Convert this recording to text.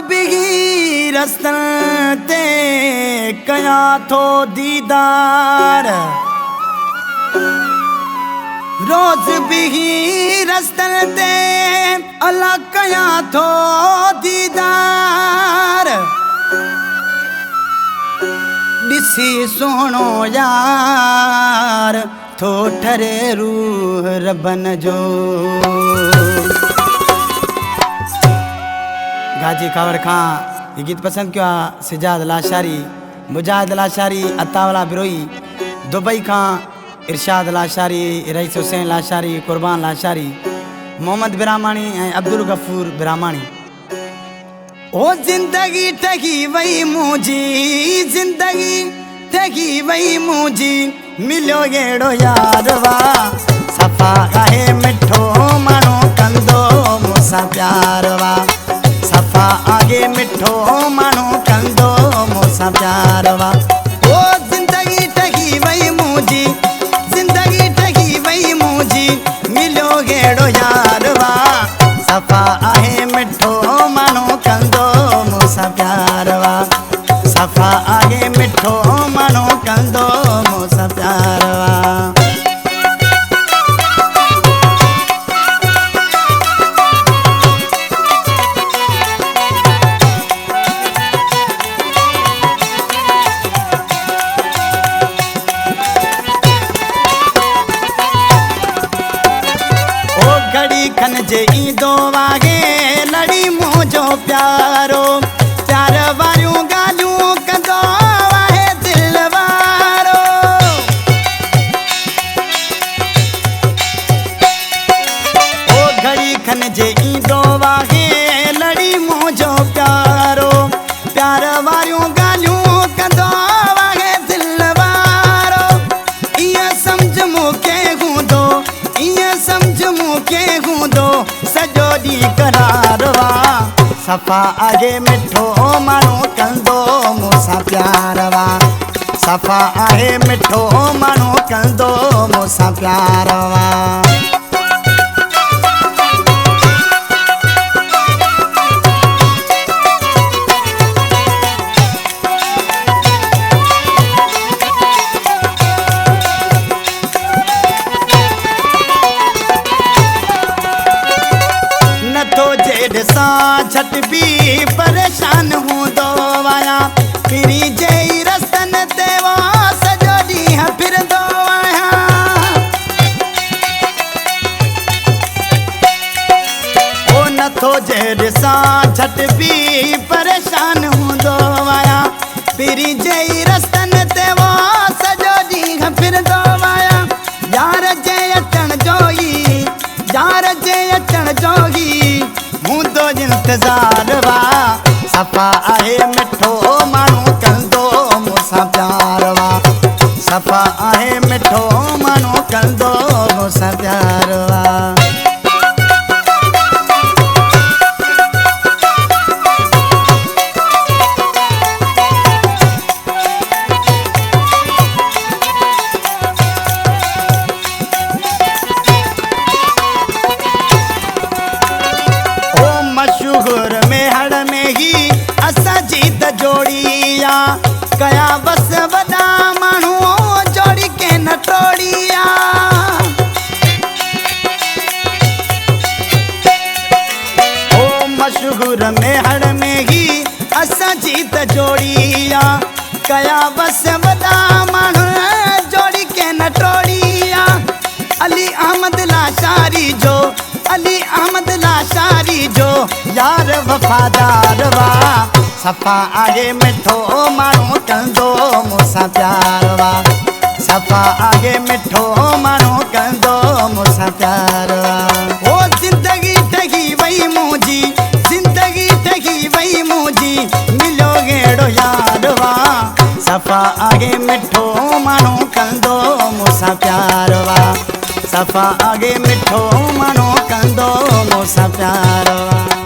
बिगी रस्तन ते कया थो दीदार, रोज बिगी रस्तन ते अल्लाह कया थो दीदार। दिसी सोनो यार थो ठरे रूह रबन जो। गाजी खबर खां ये गीत पसंद किया सिजाद लाशारी, मुजाहिद लाशारी, अतावला बिरोई, दुबई खां इरशाद लाशारी, रईस हुसैन लाशारी, कुर्बान लाशारी, मोहम्मद बिरामानी ऐं अब्दुल गफूर बिरामानी। ओ जिंदगी ठगी वही मुझी, जिंदगी ठगी वही मुझी, मिलो गेड़ो यार वा सफ़ा आहे मिठो मानो कंदो मूंसां प्यार वा। सफ़ा आगे मिठो मानो कंदो मूंसां प्यार वा। ओ जिंदगी ठगी वही मुझी, जिंदगी ठगी वही मुझी, मिलो गेड़ो यार वा सफ़ा आहे मिठो मानो कंदो मूंसां प्यार वा। सफ़ा आगे मिठो मानो कंदो मूंसां प्यार वा। खन जे ईंदो वागे लड़ी मुंहिंजो प्यारो, प्यार वारियूं ॻाल्हियूं कंदो आहे दिल वारो। ओ घड़ी खन जे ईंदो वागे लड़ी मुंहिंजो प्यारो, प्यार वारियूं ॻाल्हियूं कंदो आहे दिल वारो। ईअं सम्झ मूंखे हूंदो, ईअं सम्झ मूंखे हूंदो सॼो ॾींहुं करार वा। सफ़ा आहे मिठो माण्हू कंदो मूंसां प्यार वा। सफ़ा आहे मिठो माण्हू कंदो मूंसां प्यार वा। झट भी परेशान हूंदो आहियां, फिरी जे रस्तन ते वो सॼो ॾींहुं फिरंदो आहियां। ओ नथो जे ॾिसां झट भी परेशान हूंदो आहियां, फिरी जे रस्तन ते वो सॼो ॾींहुं फिरंदो आहियां। यार जे अचण जो ई, यार जे अचण जो ई हूंदो इंतज़ार वा। सफ़ा आहे मिठो माण्हू कंदो मूंसां प्यार वा। सफ़ा आहे मिठो माण्हू कंदो मूंसां प्यार वा। मशहूर में हड़ में ही असांजी त जोड़िया, कया बस वॾा माण्हू जोड़ी के न टोड़िया। ओ मशहूर में हड़ में ही असांजी त जोड़िया, कया बस वॾा माण्हू जोड़ी के न टोड़िया। अली अहमद लाशारी जो, अली अहमद लाशारी जो यार वफ़ादार वा। सफ़ा आहे मिठो माण्हू कंदो मूंसां प्यार वा। सफ़ा आहे मिठो माण्हू कंदो मूंसां प्यार वा। ओ जिंदगी ठगी वही मुंहिंजी, जिंदगी ठगी वही मुंहिंजी, मिलो गेड़ो यार वा। सफ़ा आहे मिठो माण्हू कंदो मूंसां प्यार वा। सफ़ा आगे मिठो मानो कंदो मूंसां प्यार वा।